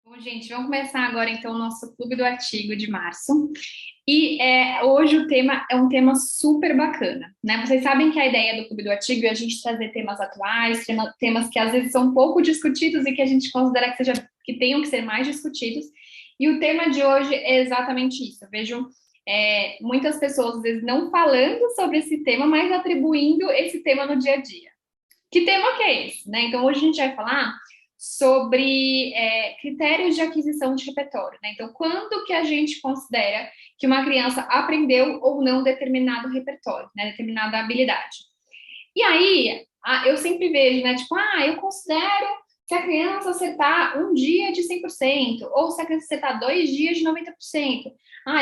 Bom, gente, vamos começar agora então o nosso Clube do Artigo de março. E hoje o tema é um tema super bacana, né? Vocês sabem que a ideia do Clube do Artigo é a gente trazer temas atuais, temas que às vezes são pouco discutidos e que a gente considera que tenham que ser mais discutidos. E o tema de hoje é exatamente isso. Eu vejo muitas pessoas às vezes não falando sobre esse tema, mas atribuindo esse tema no dia a dia. Que tema que é esse, né? Então hoje a gente vai falar sobre critérios de aquisição de repertório, né? Então, quando que a gente considera que uma criança aprendeu ou não determinado repertório, né? Determinada habilidade. E aí, eu sempre vejo, né? Tipo, eu considero se a criança acertar um dia de 100%, ou se a criança acertar 2 dias de 90%.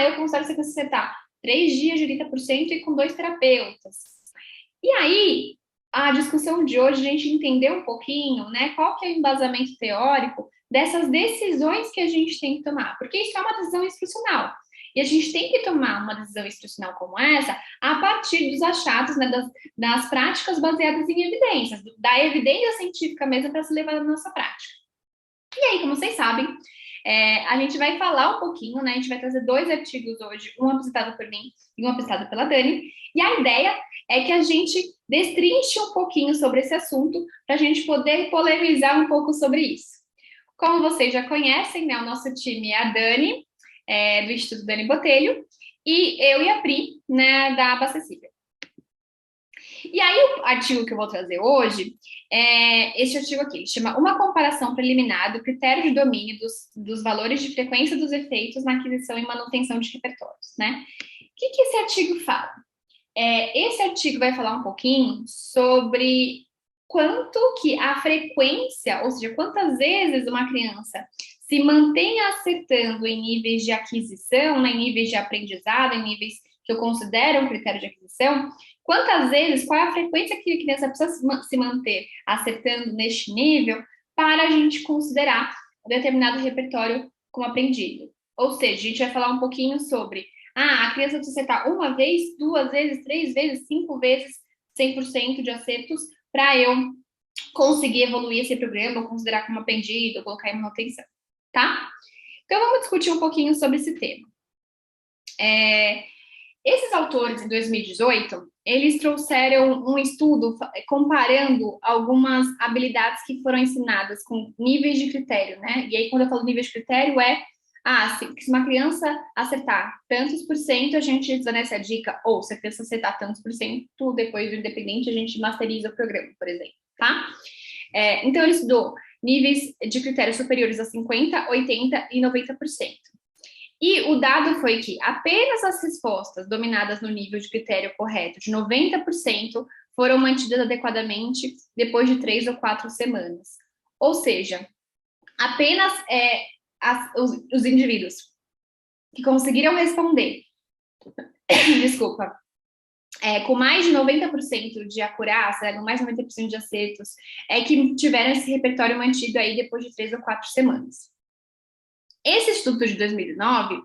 Eu considero se a criança acertar 3 dias de 80% e com 2 terapeutas. E aí, a discussão de hoje, a gente entender um pouquinho, né, qual que é o embasamento teórico dessas decisões que a gente tem que tomar, porque isso é uma decisão instrucional. E a gente tem que tomar uma decisão instrucional como essa a partir dos achados, né, das práticas baseadas em evidências, da evidência científica mesmo para se levar na nossa prática. E aí, como vocês sabem, a gente vai falar um pouquinho, né? A gente vai trazer 2 artigos hoje, um apresentado por mim e um apresentado pela Dani. E a ideia é que a gente destrinche um pouquinho sobre esse assunto para a gente poder polemizar um pouco sobre isso. Como vocês já conhecem, né? O nosso time é a Dani, do Instituto Dani Botelho, e eu e a Pri, né? Da Abacessível. E aí, o artigo que eu vou trazer hoje é esse artigo aqui, ele chama Uma comparação preliminar do critério de domínio dos valores de frequência dos efeitos na aquisição e manutenção de repertórios, né? O que esse artigo fala? Esse artigo vai falar um pouquinho sobre quanto que a frequência, ou seja, quantas vezes uma criança se mantém acertando em níveis de aquisição, né, em níveis de aprendizado, em níveis que eu considero um critério de aquisição, quantas vezes, qual é a frequência que a criança precisa se manter acertando neste nível para a gente considerar determinado repertório como aprendido. Ou seja, a gente vai falar um pouquinho sobre a criança precisa acertar uma vez, 2 vezes, 3 vezes, 5 vezes 100% de acertos para eu conseguir evoluir esse programa, ou considerar como aprendido, ou colocar em manutenção, tá? Então, vamos discutir um pouquinho sobre esse tema. Esses autores, em 2018, eles trouxeram um estudo comparando algumas habilidades que foram ensinadas com níveis de critério, né? E aí, quando eu falo nível de critério, se uma criança acertar tantos por cento, a gente dá essa dica, ou se a criança acertar tantos por cento, depois do independente, a gente masteriza o programa, por exemplo, tá? Então, ele estudou níveis de critérios superiores a 50%, 80% e 90%. E o dado foi que apenas as respostas dominadas no nível de critério correto de 90% foram mantidas adequadamente depois de 3 ou 4 semanas. Ou seja, apenas os indivíduos que conseguiram responder, desculpa, com mais de 90% de acurácia, com mais de 90% de acertos, que tiveram esse repertório mantido aí depois de 3 ou 4 semanas. Esse estudo de 2009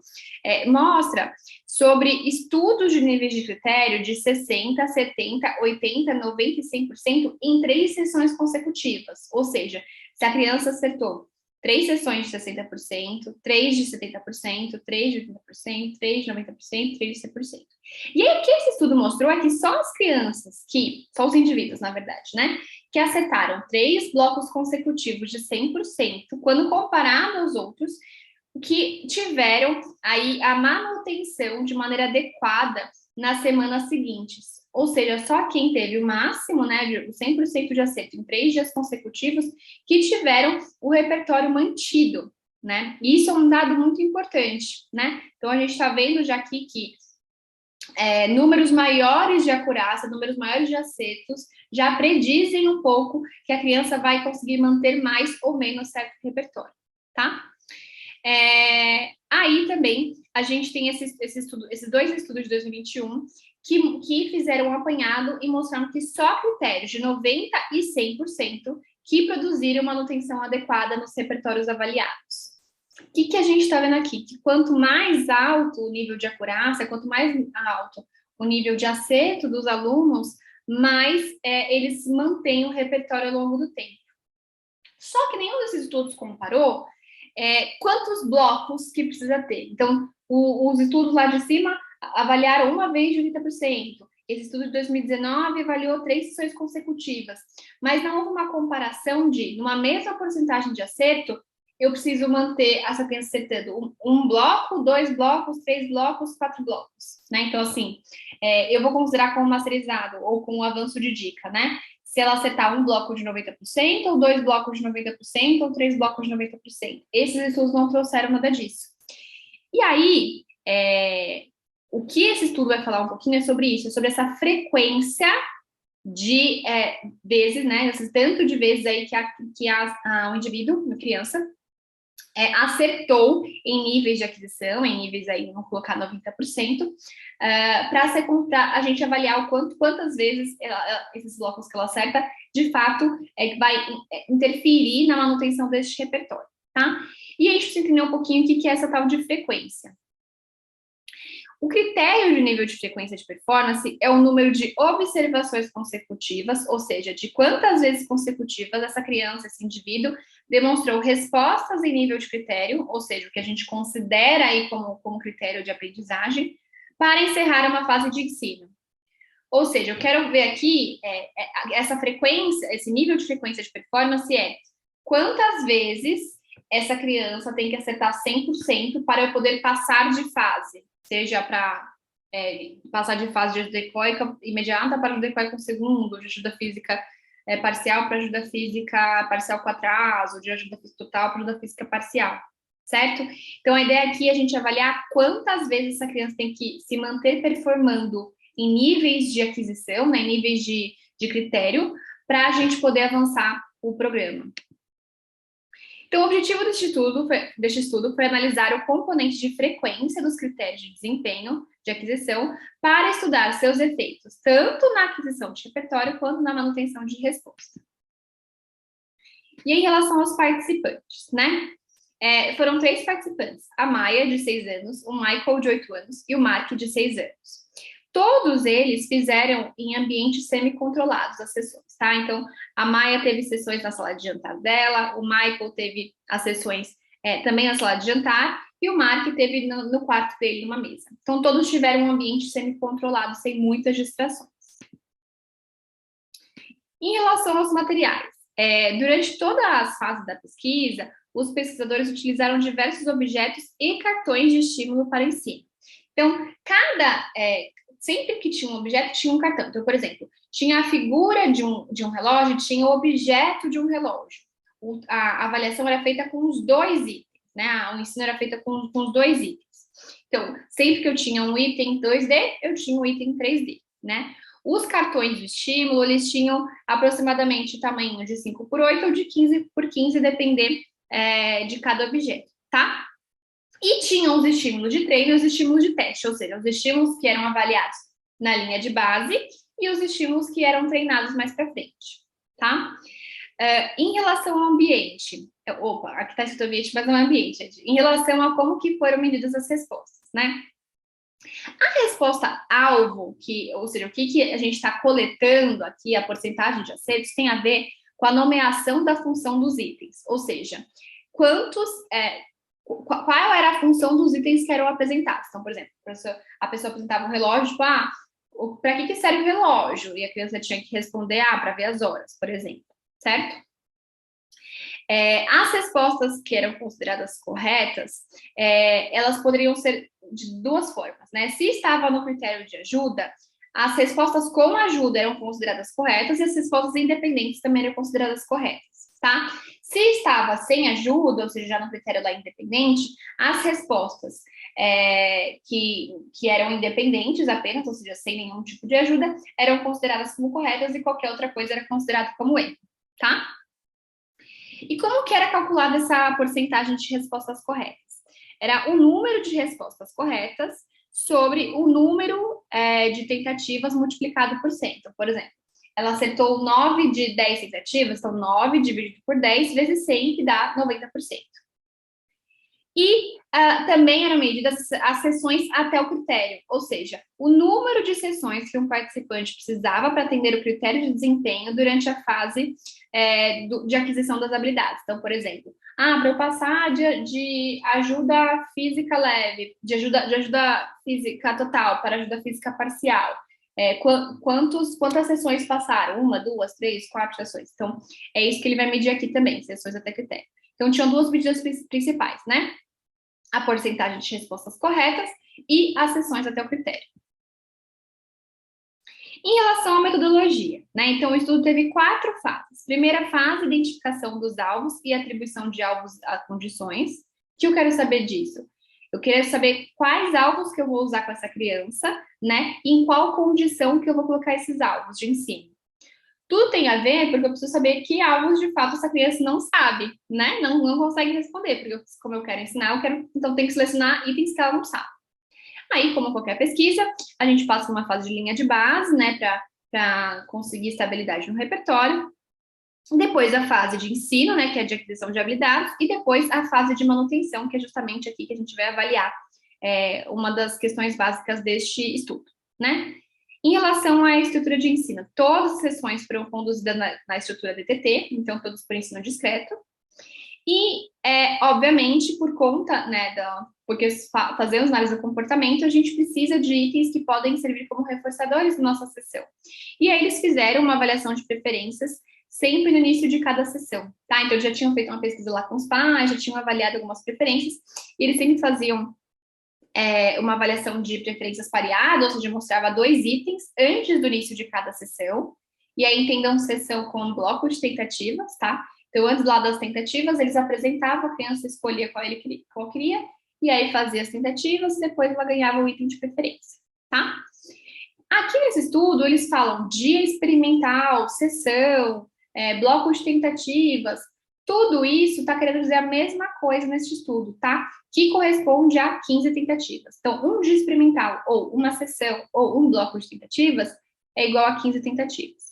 mostra sobre estudos de níveis de critério de 60%, 70%, 80%, 90% e 100% em 3 sessões consecutivas. Ou seja, se a criança acertou 3 sessões de 60%, 3 de 70%, 3 de 80%, 3 de 90%, 3 de 100%. E aí, o que esse estudo mostrou é que só as crianças só os indivíduos, na verdade, né, que acertaram 3 blocos consecutivos de 100%, quando comparado aos outros, que tiveram aí a manutenção de maneira adequada nas semanas seguintes. Ou seja, só quem teve o máximo, né, de 100% de acerto em 3 dias consecutivos, que tiveram o repertório mantido, né? E isso é um dado muito importante, né? Então, a gente está vendo já aqui que números maiores de acurácia, números maiores de acertos, já predizem um pouco que a criança vai conseguir manter mais ou menos certo repertório, tá? Aí também a gente tem esses 2 estudos de 2021 que fizeram um apanhado e mostraram que só critérios de 90% e 100% que produziram manutenção adequada nos repertórios avaliados. O que a gente está vendo aqui? Que quanto mais alto o nível de acurácia, quanto mais alto o nível de acerto dos alunos, mais eles mantêm o repertório ao longo do tempo. Só que nenhum desses estudos comparou quantos blocos que precisa ter. Então, os estudos lá de cima avaliaram uma vez de 80%. Esse estudo de 2019 avaliou 3 sessões consecutivas. Mas não houve uma comparação de, numa mesma porcentagem de acerto, eu preciso manter essa criança acertando um bloco, 2 blocos, 3 blocos, 4 blocos, né? Então, assim, eu vou considerar como masterizado ou com um avanço de dica, né? Se ela acertar um bloco de 90%, ou 2 blocos de 90%, ou 3 blocos de 90%. Esses estudos não trouxeram nada disso. E aí, o que esse estudo vai falar um pouquinho é sobre isso, sobre essa frequência de vezes, né? Esse tanto de vezes aí que o indivíduo, a criança, acertou em níveis de aquisição, em níveis aí, vamos colocar 90%, para a gente avaliar quantas vezes esses blocos que ela acerta, de fato, vai interferir na manutenção deste repertório, tá? E a gente precisa entender um pouquinho o que é essa tal de frequência. O critério de nível de frequência de performance é o número de observações consecutivas, ou seja, de quantas vezes consecutivas essa criança, esse indivíduo, demonstrou respostas em nível de critério, ou seja, o que a gente considera aí como critério de aprendizagem, para encerrar uma fase de ensino. Ou seja, eu quero ver aqui essa frequência, esse nível de frequência de performance quantas vezes essa criança tem que acertar 100% para eu poder passar de fase, seja para passar de fase de ajuda ecoica imediata para ajuda ecoica segundo, de ajuda física parcial para ajuda física parcial com atraso, de ajuda física total para ajuda física parcial, certo? Então, a ideia aqui é a gente avaliar quantas vezes essa criança tem que se manter performando em níveis de aquisição, né, em níveis de critério, para a gente poder avançar o programa. Então, o objetivo deste estudo foi analisar o componente de frequência dos critérios de desempenho de aquisição para estudar seus efeitos, tanto na aquisição de repertório quanto na manutenção de resposta. E em relação aos participantes, né? Foram 3 participantes, a Maia, de 6 anos, o Michael, de 8 anos, e o Mark, de 6 anos. Todos eles fizeram em ambientes semi-controlados as sessões, tá? Então, a Maia teve sessões na sala de jantar dela, o Michael teve as sessões também na sala de jantar, e o Mark teve no quarto dele, numa mesa. Então, todos tiveram um ambiente semi-controlado, sem muitas distrações. Em relação aos materiais, durante toda a fase da pesquisa, os pesquisadores utilizaram diversos objetos e cartões de estímulo para ensino. Então, sempre que tinha um objeto, tinha um cartão. Então, por exemplo, tinha a figura de um relógio, tinha o objeto de um relógio. A avaliação era feita com os 2 itens, né? O ensino era feito com os 2 itens. Então, sempre que eu tinha um item 2D, eu tinha um item 3D, né? Os cartões de estímulo, eles tinham aproximadamente tamanho de 5x8 ou de 15x15, depender de cada objeto, tá? E tinham os estímulos de treino e os estímulos de teste, ou seja, os estímulos que eram avaliados na linha de base e os estímulos que eram treinados mais para frente, tá? Em relação ao ambiente, aqui está escrito ambiente, mas não é ambiente, gente. Em relação a como que foram medidas as respostas, né? A resposta alvo, ou seja, o que a gente está coletando aqui, a porcentagem de acertos, tem a ver com a nomeação da função dos itens, ou seja, qual era a função dos itens que eram apresentados. Então, por exemplo, a pessoa apresentava um relógio, tipo, para que serve o relógio? E a criança tinha que responder, para ver as horas, por exemplo, certo? As respostas que eram consideradas corretas, elas poderiam ser de 2 formas, né? Se estava no critério de ajuda, as respostas com ajuda eram consideradas corretas e as respostas independentes também eram consideradas corretas, tá? Se estava sem ajuda, ou seja, já no critério da independente, as respostas que eram independentes apenas, ou seja, sem nenhum tipo de ajuda, eram consideradas como corretas e qualquer outra coisa era considerada como erro, tá? E como que era calculada essa porcentagem de respostas corretas? Era o número de respostas corretas sobre o número de tentativas multiplicado por 100. Então, por exemplo, ela acertou 9 de 10 tentativas, então 9 dividido por 10 vezes 100, que dá 90%. E também eram medidas as sessões até o critério, ou seja, o número de sessões que um participante precisava para atender o critério de desempenho durante a fase de aquisição das habilidades. Então, por exemplo, Para eu passar de ajuda física leve, de ajuda física total para ajuda física parcial. Quantas sessões passaram? 1, 2, 3, 4 sessões. Então, é isso que ele vai medir aqui também, sessões até critério. Então, tinham duas medidas principais, né? A porcentagem de respostas corretas e as sessões até o critério. Em relação à metodologia, né? Então, o estudo teve 4 fases. Primeira fase, identificação dos alvos e atribuição de alvos a condições. O que eu quero saber disso? Eu quero saber quais alvos que eu vou usar com essa criança, né? E em qual condição que eu vou colocar esses alvos de ensino. Tudo tem a ver porque eu preciso saber que alvos, de fato, essa criança não sabe, né? Não consegue responder, porque como eu quero ensinar, então tem que selecionar itens que ela não sabe. Aí, como qualquer pesquisa, a gente passa uma fase de linha de base, né, para conseguir estabilidade no repertório. Depois a fase de ensino, né, que é de aquisição de habilidades, e depois a fase de manutenção, que é justamente aqui que a gente vai avaliar uma das questões básicas deste estudo, né? Em relação à estrutura de ensino, todas as sessões foram conduzidas na estrutura DTT, então todos por ensino discreto. E, obviamente, por conta, né, porque fazemos análise do comportamento, a gente precisa de itens que podem servir como reforçadores na nossa sessão. E aí eles fizeram uma avaliação de preferências sempre no início de cada sessão, tá? Então, já tinham feito uma pesquisa lá com os pais, já tinham avaliado algumas preferências, e eles sempre faziam uma avaliação de preferências pareadas, ou seja, mostrava 2 itens antes do início de cada sessão, e aí entendam sessão com bloco de tentativas, tá? Então, antes lá das tentativas, eles apresentavam, a criança escolhia qual queria, e aí fazia as tentativas, depois ela ganhava o item de preferência, tá? Aqui nesse estudo, eles falam dia experimental, sessão, bloco de tentativas, tudo isso está querendo dizer a mesma coisa nesse estudo, tá? Que corresponde a 15 tentativas. Então, um dia experimental, ou uma sessão, ou um bloco de tentativas, é igual a 15 tentativas.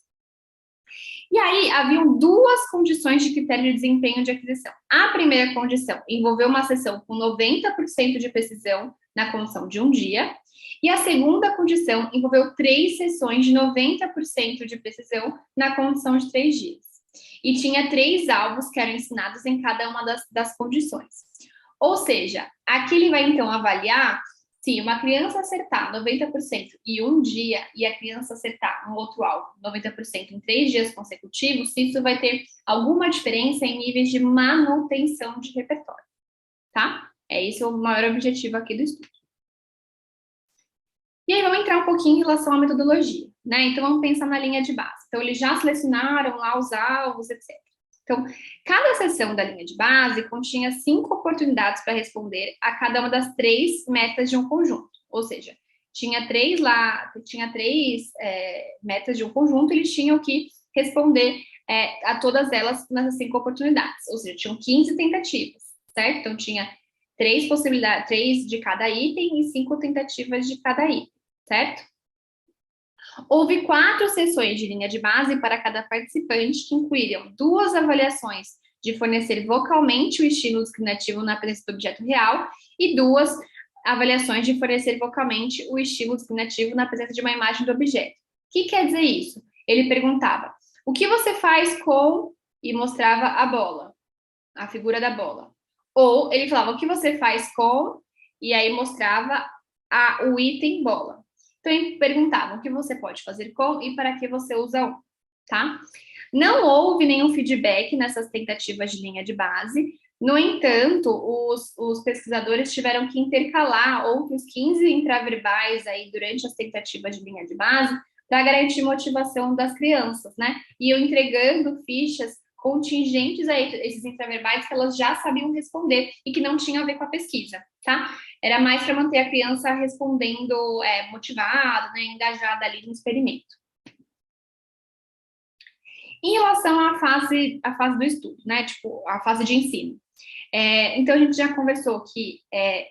E aí, haviam 2 condições de critério de desempenho de aquisição. A primeira condição envolveu uma sessão com 90% de precisão na condição de um dia, e a segunda condição envolveu 3 sessões de 90% de precisão na condição de 3 dias. E tinha 3 alvos que eram ensinados em cada uma das condições. Ou seja, aqui ele vai então avaliar se uma criança acertar 90% em um dia e a criança acertar um outro alvo 90% em 3 dias consecutivos, se isso vai ter alguma diferença em níveis de manutenção de repertório, tá? Esse é o maior objetivo aqui do estudo. E aí vamos entrar um pouquinho em relação à metodologia, né? Então vamos pensar na linha de base. Então eles já selecionaram lá os alvos, etc. Então, cada sessão da linha de base continha 5 oportunidades para responder a cada uma das 3 metas de um conjunto. Ou seja, tinha 3 metas de um conjunto, eles tinham que responder a todas elas nessas 5 oportunidades. Ou seja, tinham 15 tentativas, certo? Então, tinha 3 possibilidades, 3 de cada item e 5 tentativas de cada item, certo? Houve 4 sessões de linha de base para cada participante, que incluíram 2 avaliações de fornecer vocalmente o estímulo discriminativo na presença do objeto real e 2 avaliações de fornecer vocalmente o estímulo discriminativo na presença de uma imagem do objeto. O que quer dizer isso? Ele perguntava, o que você faz com... e mostrava a bola, a figura da bola. Ou ele falava, o que você faz com... e aí mostrava o item bola. Então, perguntavam o que você pode fazer com e para que você usa um, tá? Não houve nenhum feedback nessas tentativas de linha de base. No entanto, os pesquisadores tiveram que intercalar outros 15 intraverbais aí durante as tentativas de linha de base para garantir motivação das crianças, né? E eu entregando fichas contingentes a esses intraverbais que elas já sabiam responder e que não tinham a ver com a pesquisa, tá? Era mais para manter a criança respondendo motivada, né, engajada ali no experimento. Em relação à fase do estudo, né, tipo, a fase de ensino. Então, a gente já conversou que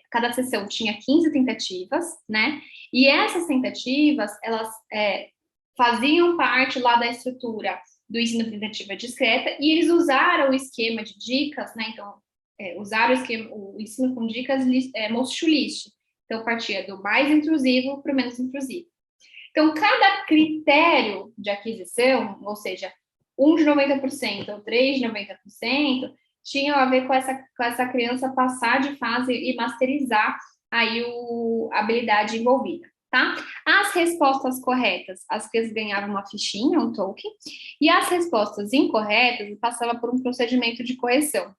cada sessão tinha 15 tentativas, né, e essas tentativas, elas faziam parte lá da estrutura do ensino tentativa discreta, e eles usaram o esquema de dicas, né, então, usaram o ensino com dicas most to least. Então, partia do mais intrusivo para o menos intrusivo. Então, cada critério de aquisição, ou seja, um de 90% ou 3 de 90%, tinham a ver com essa criança passar de fase e masterizar aí a habilidade envolvida, tá? As respostas corretas, as crianças ganhavam uma fichinha, um token, e as respostas incorretas passavam por um procedimento de correção.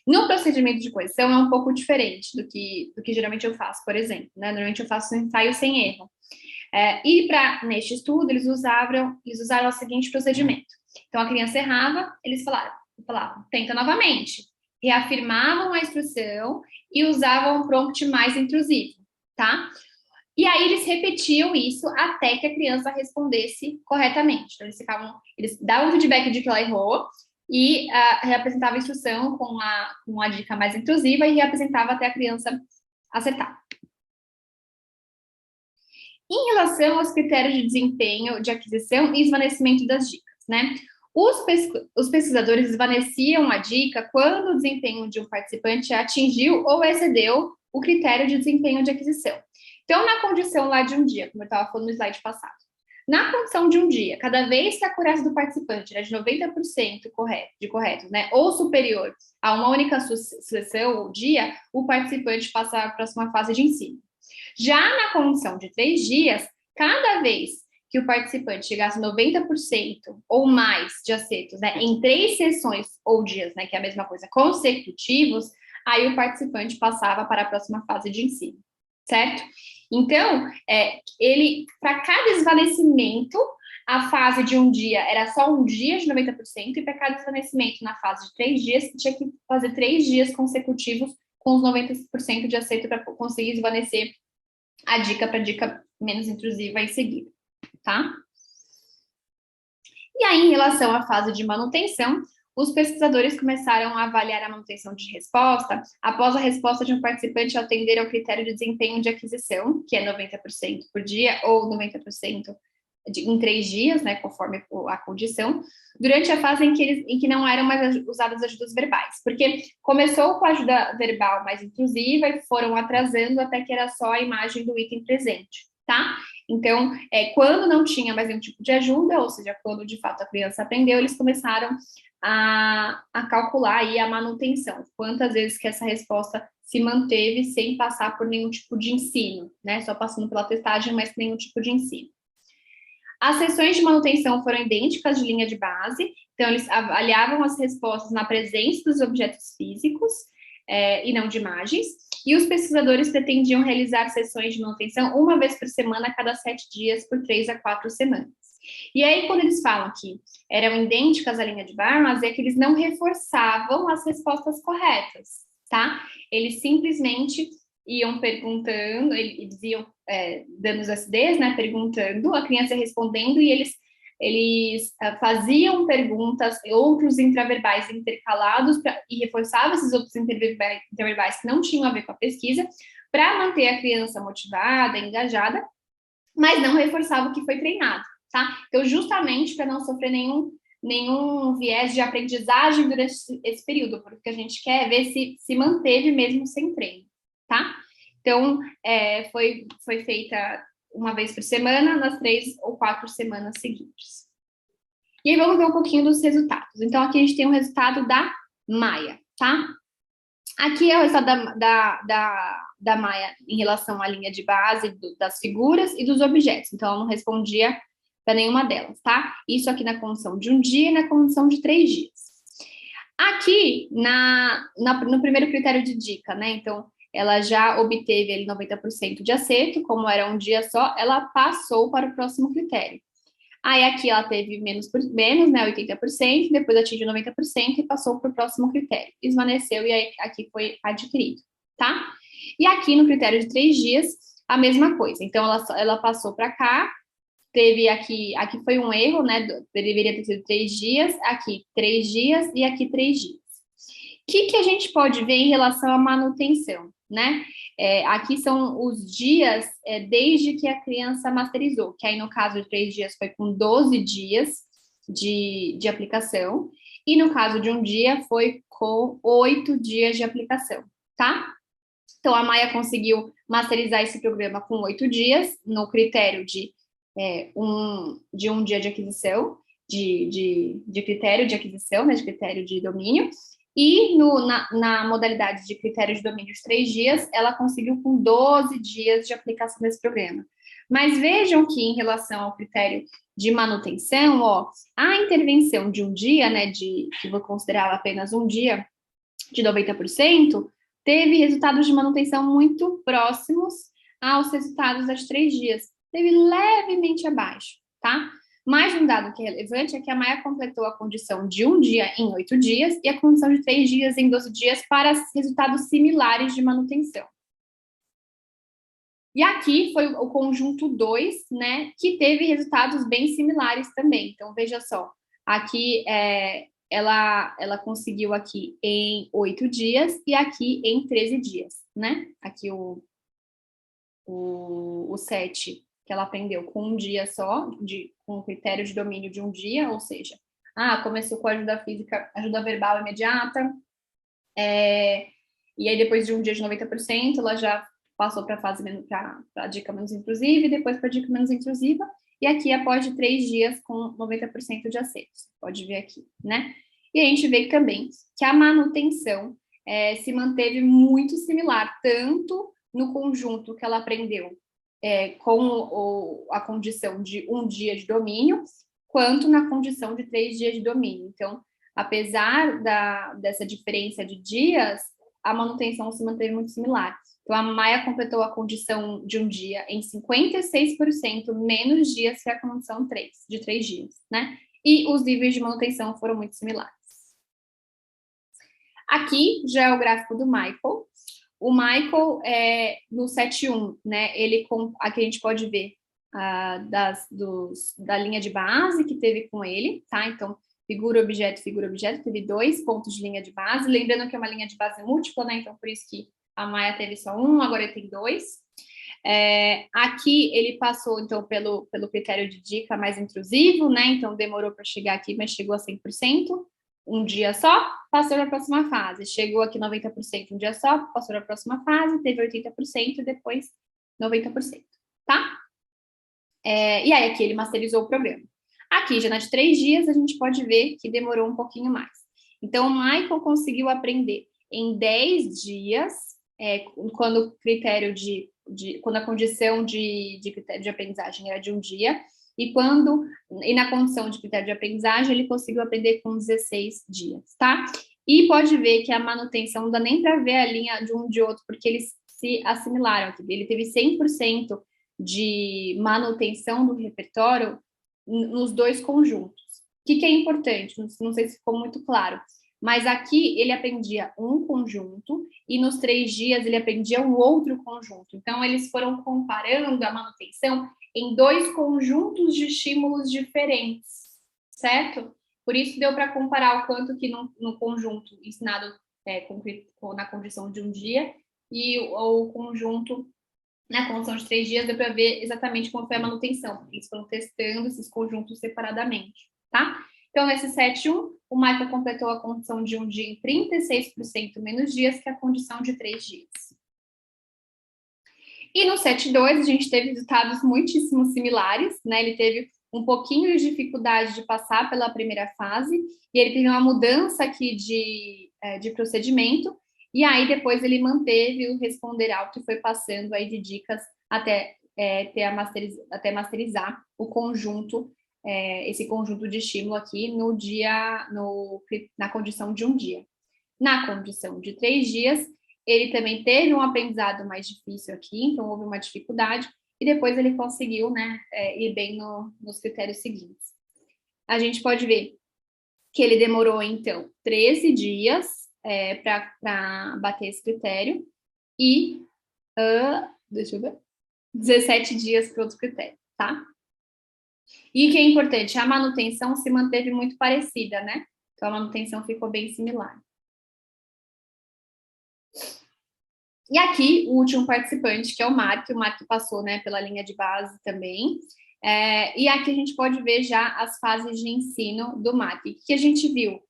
No procedimento de correção é um pouco diferente do que geralmente eu faço, por exemplo, né? Normalmente eu faço um ensaio sem erro. Neste estudo, eles usaram o seguinte procedimento. Então, a criança errava, eles falavam, tenta novamente. Reafirmavam a instrução e usavam um prompt mais intrusivo, tá? E aí, eles repetiam isso até que a criança respondesse corretamente. Então, eles davam feedback de que ela errou e reapresentava a instrução com a dica mais intrusiva e reapresentava até a criança acertar. Em relação aos critérios de desempenho, de aquisição e esvanecimento das dicas, né? Os pesquisadores esvaneciam a dica quando o desempenho de um participante atingiu ou excedeu o critério de desempenho de aquisição. Então, na condição lá de um dia, como eu estava falando no slide passado, na condição de um dia, cada vez que a acurácia do participante era de 90% correto, né, ou superior a uma única sucessão ou dia, o participante passa para a próxima fase de ensino. Já na condição de 3 dias, cada vez que o participante chegasse a 90% ou mais de acertos, né, em 3 sessões ou dias, né, que é a mesma coisa, consecutivos, aí o participante passava para a próxima fase de ensino, certo? Então, para cada esvanecimento, a fase de um dia era só um dia de 90%, e para cada esvanecimento na fase de 3 dias, tinha que fazer 3 dias consecutivos com os 90% de acerto para conseguir esvanecer a dica para dica menos intrusiva em seguida, tá? E aí, em relação à fase de manutenção, os pesquisadores começaram a avaliar a manutenção de resposta após a resposta de um participante atender ao critério de desempenho de aquisição, que é 90% por dia ou 90% em 3 dias, né, conforme a condição, durante a fase em que não eram mais usadas ajudas verbais, porque começou com a ajuda verbal mais intrusiva e foram atrasando até que era só a imagem do item presente, tá? Então, quando não tinha mais nenhum tipo de ajuda, ou seja, quando de fato a criança aprendeu, eles começaram a calcular aí a manutenção, quantas vezes que essa resposta se manteve sem passar por nenhum tipo de ensino, né? Só passando pela testagem, mas sem nenhum tipo de ensino. As sessões de manutenção foram idênticas de linha de base, então eles avaliavam as respostas na presença dos objetos físicos e não de imagens, e os pesquisadores pretendiam realizar sessões de manutenção uma vez por semana a cada 7 dias, por 3 a 4 semanas. E aí, quando eles falam que eram idênticas à linha de Barmas, é que eles não reforçavam as respostas corretas, tá? Eles simplesmente iam perguntando, eles iam dando os SDs, né, perguntando, a criança respondendo, e eles faziam perguntas, outros intraverbais intercalados, e reforçavam esses outros intraverbais que não tinham a ver com a pesquisa, para manter a criança motivada, engajada, mas não reforçava o que foi treinado, tá? Então, justamente para não sofrer nenhum viés de aprendizagem durante esse período, porque a gente quer ver se manteve mesmo sem treino, tá? Então, foi feita uma vez por semana, nas 3 ou 4 semanas seguintes. E aí, vamos ver um pouquinho dos resultados. Então, aqui a gente tem o resultado da Maia, tá? Aqui é o resultado da Maia em relação à linha de base das figuras e dos objetos. Então, ela não respondia para nenhuma delas, tá? Isso aqui na condição de um dia e na condição de 3 dias. Aqui, no primeiro critério de dica, né? Então, ela já obteve ali 90% de acerto, como era um dia só, ela passou para o próximo critério. Aí aqui ela teve menos, né, 80%, depois atingiu 90% e passou para o próximo critério. Esvaneceu e aí aqui foi adquirido, tá? E aqui no critério de 3 dias, a mesma coisa. Então, ela passou para cá, teve aqui foi um erro, né? Deveria ter sido 3 dias, aqui 3 dias e aqui 3 dias. O que a gente pode ver em relação à manutenção, né? Aqui são os dias desde que a criança masterizou, que aí no caso de 3 dias foi com 12 dias de aplicação, e no caso de um dia foi com 8 dias de aplicação, tá? Então, a Maia conseguiu masterizar esse programa com 8 dias, no critério de um dia de aquisição, de critério de aquisição, né, de critério de domínio, E na modalidade de critério de domínio de 3 dias, ela conseguiu com 12 dias de aplicação desse programa. Mas vejam que, em relação ao critério de manutenção, ó, a intervenção de um dia, né, que vou considerar apenas um dia, de 90%, teve resultados de manutenção muito próximos aos resultados das 3 dias. Teve levemente abaixo, tá? Mais um dado que é relevante é que a Maia completou a condição de um dia em 8 dias e a condição de 3 dias em 12 dias para resultados similares de manutenção. E aqui foi o conjunto 2, né, que teve resultados bem similares também. Então, veja só, aqui ela conseguiu aqui em 8 dias e aqui em 13 dias, né? Aqui o 7, que ela aprendeu com um dia só, com critério de domínio de um dia, ou seja, começou com ajuda física, ajuda verbal imediata, e aí depois de um dia de 90%, ela já passou para a fase para a dica menos intrusiva e depois para a dica menos intrusiva, e aqui após de 3 dias com 90% de acertos. Pode ver aqui, né? E a gente vê também que a manutenção se manteve muito similar, tanto no conjunto que ela aprendeu com a condição de um dia de domínio, quanto na condição de 3 dias de domínio. Então, apesar dessa diferença de dias, a manutenção se manteve muito similar. Então, a Maia completou a condição de um dia em 56% menos dias que a condição de 3 dias, né? E os níveis de manutenção foram muito similares. Aqui já é o gráfico do Michael. O Michael, no 7.1, né? Aqui a gente pode ver da linha de base que teve com ele, tá? Então, figura, objeto, teve 2 pontos de linha de base. Lembrando que é uma linha de base múltipla, né? Então, por isso que a Maia teve só 1, agora ele tem 2. Aqui ele passou, então, pelo critério de dica mais intrusivo, né? Então, demorou para chegar aqui, mas chegou a 100%. Um dia só, passou para a próxima fase. Chegou aqui 90% um dia só, passou para a próxima fase, teve 80% e depois 90%, tá? E aí aqui ele masterizou o programa. Aqui, já nas 3 dias, a gente pode ver que demorou um pouquinho mais. Então, o Michael conseguiu aprender em 10 dias, quando o critério quando a condição de critério de aprendizagem era de um dia, e na condição de critério de aprendizagem, ele conseguiu aprender com 16 dias, tá? E pode ver que a manutenção não dá nem para ver a linha de um de outro, porque eles se assimilaram aqui. Ele teve 100% de manutenção do repertório nos 2 conjuntos. O que é importante? Não sei se ficou muito claro, mas aqui ele aprendia um conjunto e nos 3 dias ele aprendia um outro conjunto. Então, eles foram comparando a manutenção em 2 conjuntos de estímulos diferentes, certo? Por isso deu para comparar o quanto que no conjunto ensinado na condição de um dia e o conjunto na condição de 3 dias, deu para ver exatamente como foi a manutenção, porque eles foram testando esses conjuntos separadamente, tá? Então, nesse 7.1, o Michael completou a condição de um dia em 36% menos dias que a condição de 3 dias. E no 7.2, a gente teve resultados muitíssimo similares, né? Ele teve um pouquinho de dificuldade de passar pela primeira fase, e ele teve uma mudança aqui de procedimento, e aí depois ele manteve o responder alto e foi passando aí de dicas até masterizar o conjunto, esse conjunto de estímulo aqui na condição de um dia. Na condição de 3 dias, ele também teve um aprendizado mais difícil aqui, então houve uma dificuldade, e depois ele conseguiu, né, ir bem nos critérios seguintes. A gente pode ver que ele demorou, então, 13 dias para bater esse critério e, deixa eu ver, 17 dias para outro critério, tá? E o que é importante, a manutenção se manteve muito parecida, né? Então, a manutenção ficou bem similar. E aqui, o último participante, que é o Mark passou, né, pela linha de base também. E aqui a gente pode ver já as fases de ensino do Mark. O que a gente viu?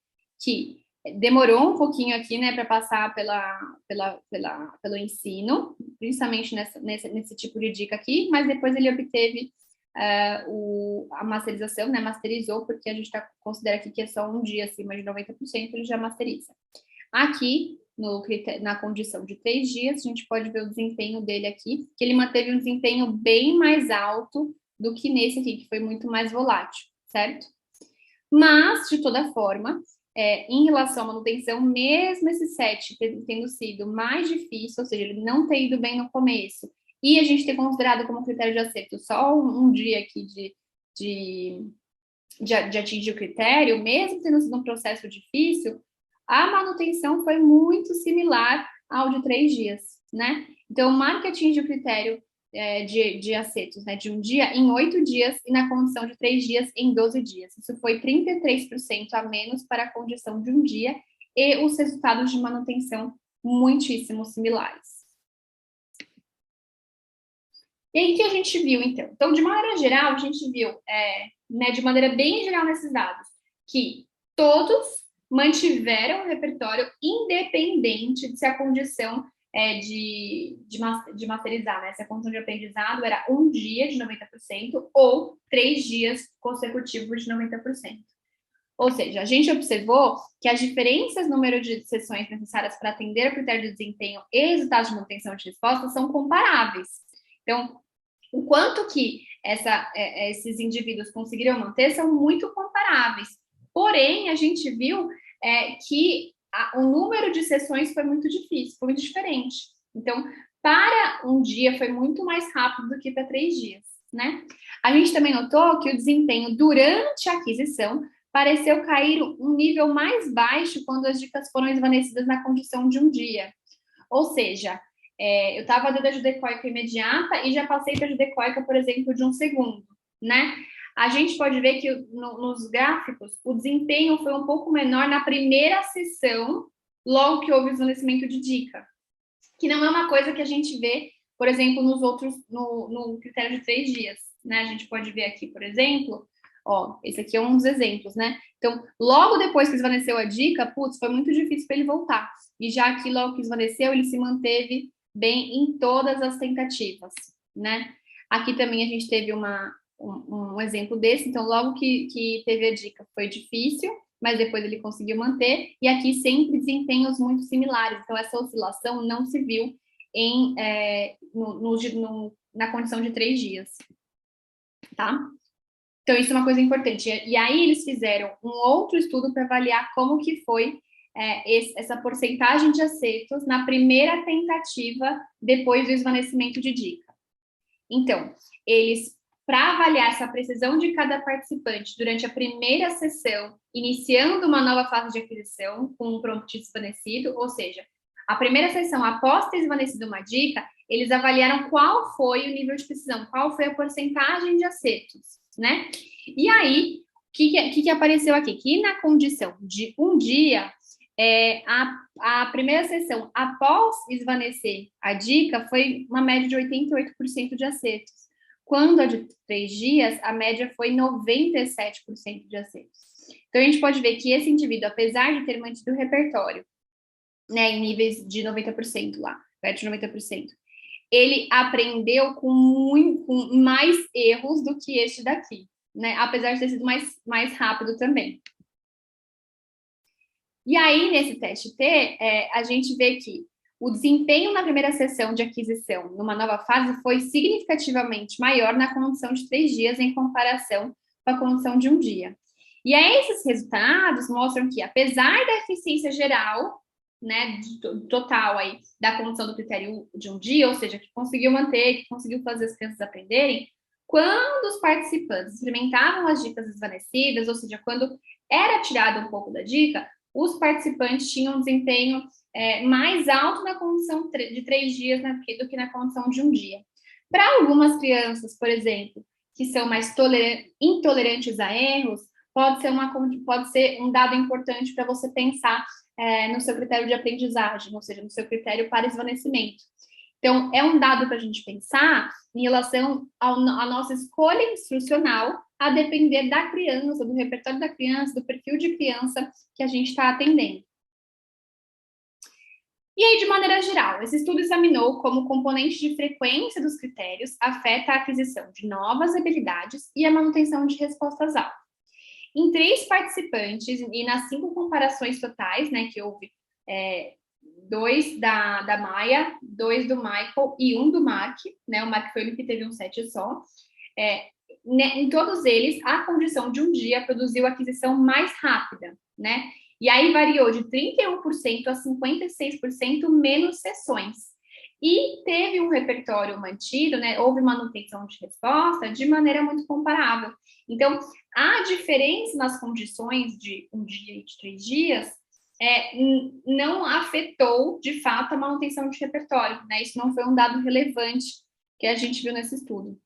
Que demorou um pouquinho aqui, né, para passar pelo ensino, principalmente nesse tipo de dica aqui, mas depois ele obteve a masterização, né, masterizou, porque a gente considera aqui que é só um dia acima de 90%, ele já masteriza. Aqui, na condição de 3 dias, a gente pode ver o desempenho dele aqui, que ele manteve um desempenho bem mais alto do que nesse aqui, que foi muito mais volátil, certo? Mas, de toda forma, em relação à manutenção, mesmo esse set tendo sido mais difícil, ou seja, ele não ter ido bem no começo, e a gente ter considerado como critério de acerto só um dia aqui de atingir o critério, mesmo tendo sido um processo difícil, a manutenção foi muito similar ao de 3 dias, né? Então, o Mark atinge o critério de acertos, né, de um dia em 8 dias e na condição de 3 dias em 12 dias. Isso foi 33% a menos para a condição de um dia e os resultados de manutenção muitíssimo similares. E aí, o que a gente viu, então? Então, de maneira geral, a gente viu, né, de maneira bem geral nesses dados, que todos mantiveram o repertório independente de se a condição de masterizar, né? Se a condição de aprendizado era um dia de 90% ou 3 dias consecutivos de 90%. Ou seja, a gente observou que as diferenças no número de sessões necessárias para atender o critério de desempenho e resultados de manutenção de resposta são comparáveis. Então, o quanto que esses indivíduos conseguiram manter são muito comparáveis. Porém, a gente viu que o número de sessões foi muito difícil, foi muito diferente. Então, para um dia foi muito mais rápido do que para 3 dias, né? A gente também notou que o desempenho durante a aquisição pareceu cair um nível mais baixo quando as dicas foram esvanecidas na condição de um dia. Ou seja, eu estava dando a judecóica imediata e já passei para a judecóica, por exemplo, de um segundo, né? A gente pode ver que nos gráficos o desempenho foi um pouco menor na primeira sessão, logo que houve o esvanecimento de dica, que não é uma coisa que a gente vê, por exemplo, nos outros, no critério de 3 dias, né? A gente pode ver aqui, por exemplo, ó, esse aqui é um dos exemplos, né? Então, logo depois que esvaneceu a dica, putz, foi muito difícil para ele voltar. E já aqui, logo que esvaneceu, ele se manteve bem em todas as tentativas, né? Aqui também a gente teve um exemplo desse, então logo que teve a dica foi difícil, mas depois ele conseguiu manter, e aqui sempre desempenhos muito similares, então essa oscilação não se viu na condição de 3 dias, tá? Então isso é uma coisa importante, e aí eles fizeram um outro estudo para avaliar como que foi essa porcentagem de acertos na primeira tentativa depois do esvanecimento de dica. Então, eles, para avaliar essa precisão de cada participante durante a primeira sessão, iniciando uma nova fase de aquisição com um prompt esvanecido, ou seja, a primeira sessão após ter esvanecido uma dica, eles avaliaram qual foi o nível de precisão, qual foi a porcentagem de acertos, né? E aí, o que apareceu aqui? Que na condição de um dia, a primeira sessão após esvanecer a dica foi uma média de 88% de acertos. Quando a de 3 dias, a média foi 97% de acertos. Então, a gente pode ver que esse indivíduo, apesar de ter mantido o repertório, né, em níveis de 90% lá, perto de 90%, ele aprendeu com mais erros do que este daqui, né, apesar de ter sido mais rápido também. E aí, nesse teste T, a gente vê que o desempenho na primeira sessão de aquisição numa nova fase foi significativamente maior na condição de 3 dias em comparação com a condição de um dia. E aí, esses resultados mostram que, apesar da eficiência geral, né, total aí, da condição do critério de um dia, ou seja, que conseguiu manter, que conseguiu fazer as crianças aprenderem, quando os participantes experimentavam as dicas desvanecidas, ou seja, quando era tirado um pouco da dica, os participantes tinham um desempenho mais alto na condição de 3 dias do que na condição de um dia. Para algumas crianças, por exemplo, que são mais intolerantes a erros, pode ser um dado importante para você pensar no seu critério de aprendizagem, ou seja, no seu critério para esvanecimento. Então, é um dado para a gente pensar em relação à nossa escolha instrucional, a depender da criança, do repertório da criança, do perfil de criança que a gente está atendendo. E aí, de maneira geral, esse estudo examinou como o componente de frequência dos critérios afeta a aquisição de novas habilidades e a manutenção de respostas altas. Em 3 participantes e nas 5 comparações totais, né, que houve 2 da Maia, 2 do Michael e 1 do Mark, né? O Mark foi o que teve um 7 só. Em todos eles, a condição de um dia produziu aquisição mais rápida, né? E aí variou de 31% a 56% menos sessões. E teve um repertório mantido, né? Houve manutenção de resposta de maneira muito comparável. Então, a diferença nas condições de um dia e de 3 dias não afetou, de fato, a manutenção de repertório, né? Isso não foi um dado relevante que a gente viu nesse estudo.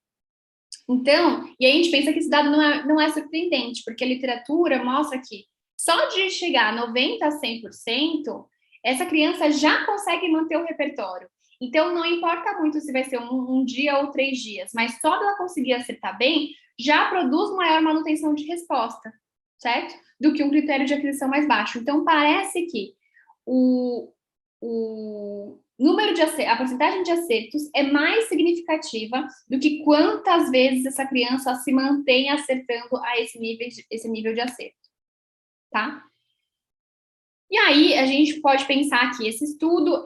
Então, e aí a gente pensa que esse dado não é surpreendente, porque a literatura mostra que só de chegar a 90% a 100%, essa criança já consegue manter o repertório. Então, não importa muito se vai ser um dia ou 3 dias, mas só dela conseguir acertar bem, já produz maior manutenção de resposta, certo? Do que um critério de aquisição mais baixo. Então, parece que o número de a porcentagem de acertos é mais significativa do que quantas vezes essa criança se mantém acertando a esse nível de acerto, tá? E aí, a gente pode pensar que esse estudo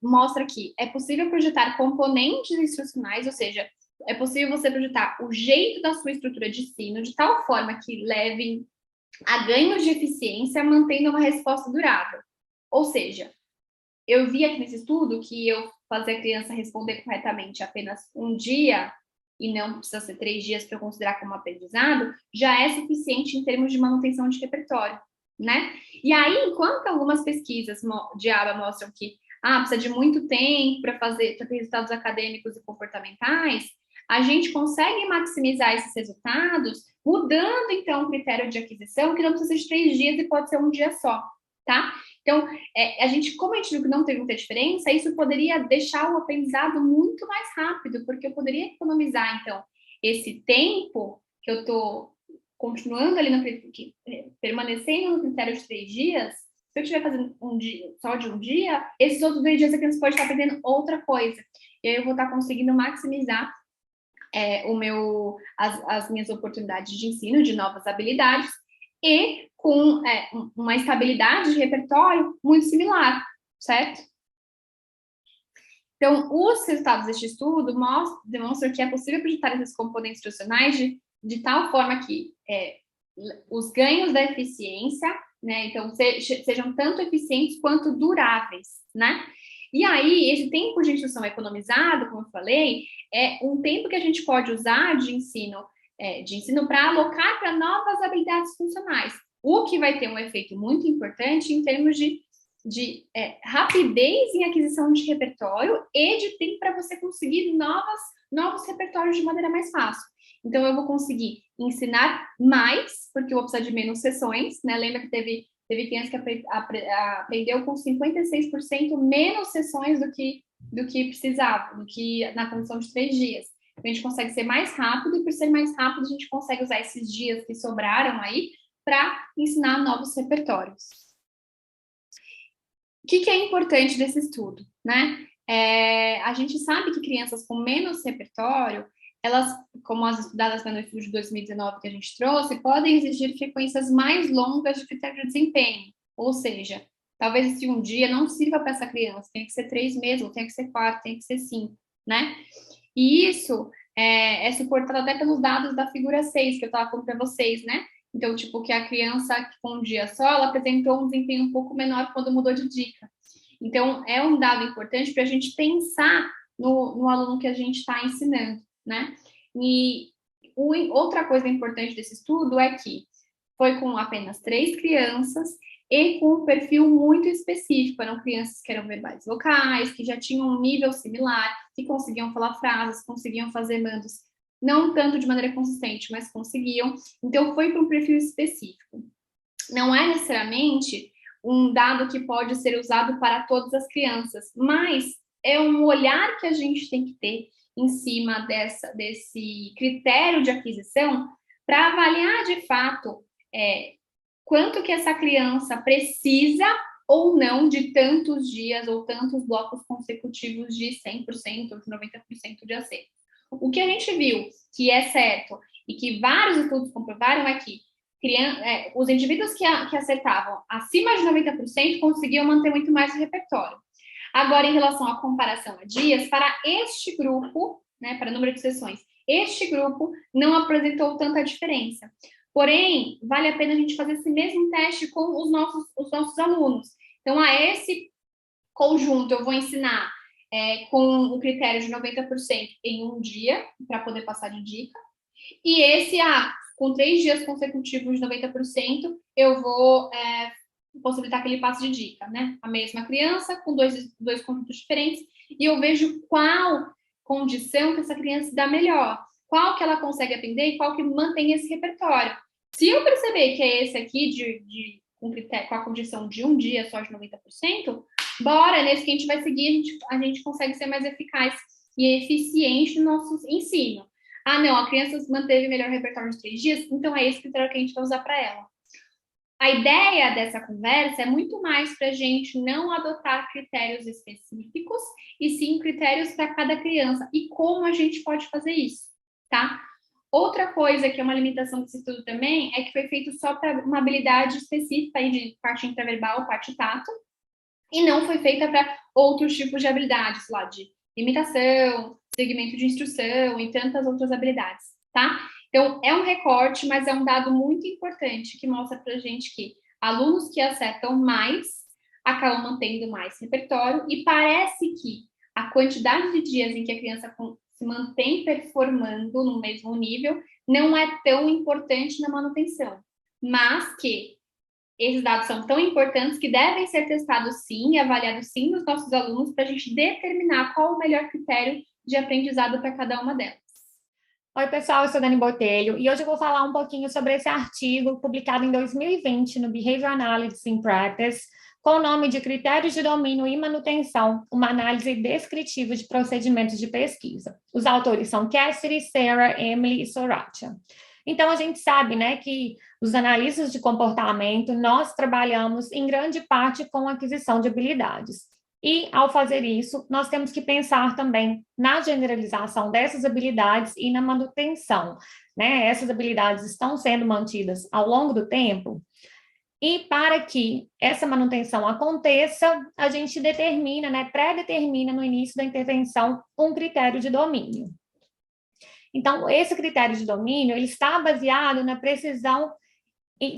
mostra que é possível projetar componentes instrucionais, ou seja, é possível você projetar o jeito da sua estrutura de ensino de tal forma que leve a ganhos de eficiência, mantendo uma resposta durável. Ou seja, eu vi aqui nesse estudo que eu fazer a criança responder corretamente apenas um dia, e não precisa ser 3 dias para eu considerar como aprendizado, já é suficiente em termos de manutenção de repertório, né? E aí, enquanto algumas pesquisas de aba mostram que precisa de muito tempo para ter resultados acadêmicos e comportamentais, a gente consegue maximizar esses resultados mudando, então, o critério de aquisição, que não precisa ser de 3 dias e pode ser um dia só, tá? Então, como a gente viu que não teve muita diferença, isso poderia deixar o aprendizado muito mais rápido, porque eu poderia economizar, então, esse tempo que eu estou continuando ali, permanecendo no critério de 3 dias. Se eu estiver fazendo um dia, só de um dia, esses outros 2 dias a criança pode estar aprendendo outra coisa. E aí eu vou estar conseguindo maximizar as minhas oportunidades de ensino, de novas habilidades, e com uma estabilidade de repertório muito similar, certo? Então, os resultados deste estudo demonstram que é possível projetar esses componentes instrucionais de tal forma que os ganhos da eficiência, né, então, sejam tanto eficientes quanto duráveis, né? E aí, esse tempo de instrução economizado, como eu falei, é um tempo que a gente pode usar de ensino para alocar para novas habilidades funcionais, o que vai ter um efeito muito importante em termos de rapidez em aquisição de repertório e de tempo para você conseguir novos repertórios de maneira mais fácil. Então, eu vou conseguir ensinar mais, porque eu vou precisar de menos sessões, né? Lembra que teve criança que aprendeu com 56% menos sessões do que precisava, do que na condição de 3 dias. Então, a gente consegue ser mais rápido, e por ser mais rápido, a gente consegue usar esses dias que sobraram aí para ensinar novos repertórios. O que é importante desse estudo, né? A gente sabe que crianças com menos repertório, elas, como as estudadas no estudo de 2019 que a gente trouxe, podem exigir frequências mais longas de critério de desempenho. Ou seja, talvez esse um dia não sirva para essa criança, tem que ser 3 mesmo, tem que ser 4, tem que ser 5, né? E isso é suportado até pelos dados da figura 6, que eu estava falando para vocês, né? Então, tipo, que a criança com um dia só, ela apresentou um desempenho um pouco menor quando mudou de dica. Então, é um dado importante para a gente pensar no aluno que a gente está ensinando, né? E outra coisa importante desse estudo é que foi com apenas 3 crianças e com um perfil muito específico. Eram crianças que eram verbais vocais, que já tinham um nível similar, que conseguiam falar frases, conseguiam fazer mandos não tanto de maneira consistente, mas conseguiam. Então, foi para um perfil específico. Não é necessariamente um dado que pode ser usado para todas as crianças, mas é um olhar que a gente tem que ter em cima desse critério de aquisição para avaliar, de fato, quanto que essa criança precisa ou não de tantos dias ou tantos blocos consecutivos de 100% ou de 90% de acerto. O que a gente viu que é certo e que vários estudos comprovaram é que os indivíduos que acertavam acima de 90% conseguiam manter muito mais o repertório. Agora, em relação à comparação a dias, para este grupo, né, para número de sessões, este grupo não apresentou tanta diferença. Porém, vale a pena a gente fazer esse mesmo teste com os nossos alunos. Então, a esse conjunto, eu vou ensinar com o critério de 90% em um dia, para poder passar de dica. E esse, com 3 dias consecutivos de 90%, eu vou possibilitar que ele passe de dica, né? A mesma criança, com dois conjuntos diferentes, e eu vejo qual condição que essa criança dá melhor, qual que ela consegue atender e qual que mantém esse repertório. Se eu perceber que é esse aqui com a condição de um dia só de 90%, bora, nesse que a gente vai seguir, a gente consegue ser mais eficaz e eficiente no nosso ensino. Não, a criança manteve melhor repertório nos 3 dias, então é esse critério que a gente vai usar para ela. A ideia dessa conversa é muito mais para a gente não adotar critérios específicos, e sim critérios para cada criança, e como a gente pode fazer isso, tá? Outra coisa que é uma limitação desse estudo também é que foi feito só para uma habilidade específica aí de parte intraverbal, parte tato, e não foi feita para outros tipos de habilidades, lá de imitação, segmento de instrução e tantas outras habilidades, tá? Então, é um recorte, mas é um dado muito importante que mostra para a gente que alunos que acertam mais acabam mantendo mais repertório, e parece que a quantidade de dias em que a criança se mantém performando no mesmo nível não é tão importante na manutenção, mas que esses dados são tão importantes que devem ser testados sim e avaliados sim nos nossos alunos para a gente determinar qual o melhor critério de aprendizado para cada uma delas. Oi, pessoal, eu sou Dani Botelho e hoje eu vou falar um pouquinho sobre esse artigo publicado em 2020 no Behavior Analysis in Practice, com o nome de Critérios de Domínio e Manutenção, uma análise descritiva de procedimentos de pesquisa. Os autores são Cassidy, Sarah, Emily e Soracha. Então, a gente sabe, né, que os analistas de comportamento, nós trabalhamos em grande parte com aquisição de habilidades. E, ao fazer isso, nós temos que pensar também na generalização dessas habilidades e na manutenção, né? Essas habilidades estão sendo mantidas ao longo do tempo. E para que essa manutenção aconteça, a gente determina, né, pré-determina no início da intervenção um critério de domínio. Então, esse critério de domínio, ele está baseado na precisão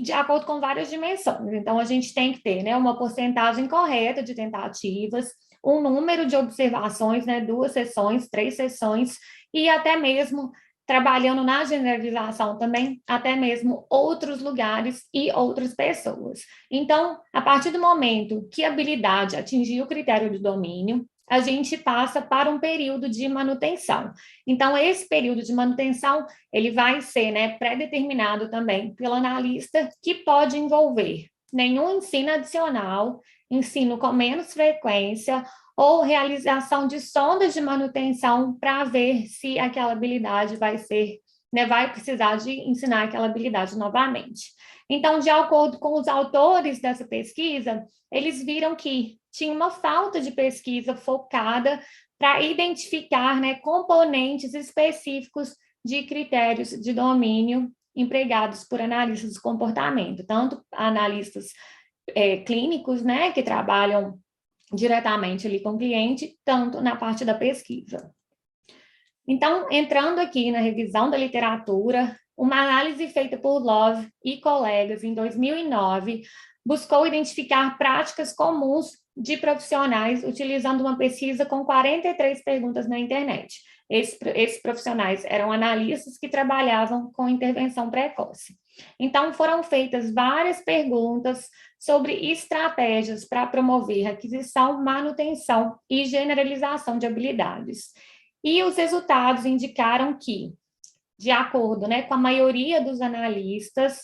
de acordo com várias dimensões. Então, a gente tem que ter, né, uma porcentagem correta de tentativas, um número de observações, né, 2 sessões, 3 sessões, e até mesmo, trabalhando na generalização também, até mesmo outros lugares e outras pessoas. Então, a partir do momento que a habilidade atingir o critério de domínio, a gente passa para um período de manutenção. Então, esse período de manutenção, ele vai ser, né, pré-determinado também pelo analista, que pode envolver nenhum ensino adicional, ensino com menos frequência, ou realização de sondas de manutenção para ver se aquela habilidade vai ser, né, vai precisar de ensinar aquela habilidade novamente. Então, de acordo com os autores dessa pesquisa, eles viram que tinha uma falta de pesquisa focada para identificar, né, componentes específicos de critérios de domínio empregados por analistas de comportamento, tanto analistas clínicos, né, que trabalham diretamente ali com o cliente, tanto na parte da pesquisa. Então, entrando aqui na revisão da literatura, uma análise feita por Love e colegas em 2009 buscou identificar práticas comuns de profissionais utilizando uma pesquisa com 43 perguntas na internet. Esses profissionais eram analistas que trabalhavam com intervenção precoce. Então, foram feitas várias perguntas sobre estratégias para promover aquisição, manutenção e generalização de habilidades. E os resultados indicaram que, de acordo, né, com a maioria dos analistas,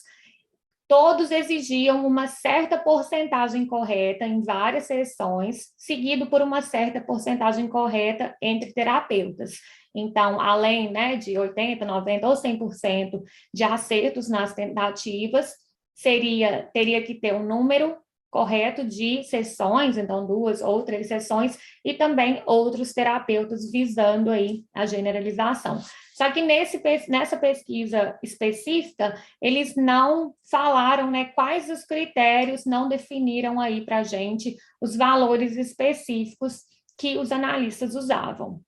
todos exigiam uma certa porcentagem correta em várias sessões, seguido por uma certa porcentagem correta entre terapeutas. Então, além, né, de 80%, 90% ou 100% de acertos nas tentativas, teria que ter um número correto de sessões, então 2 ou 3 sessões, e também outros terapeutas visando aí a generalização. Só que nessa pesquisa específica, eles não falaram, né, quais os critérios, não definiram aí para a gente os valores específicos que os analistas usavam.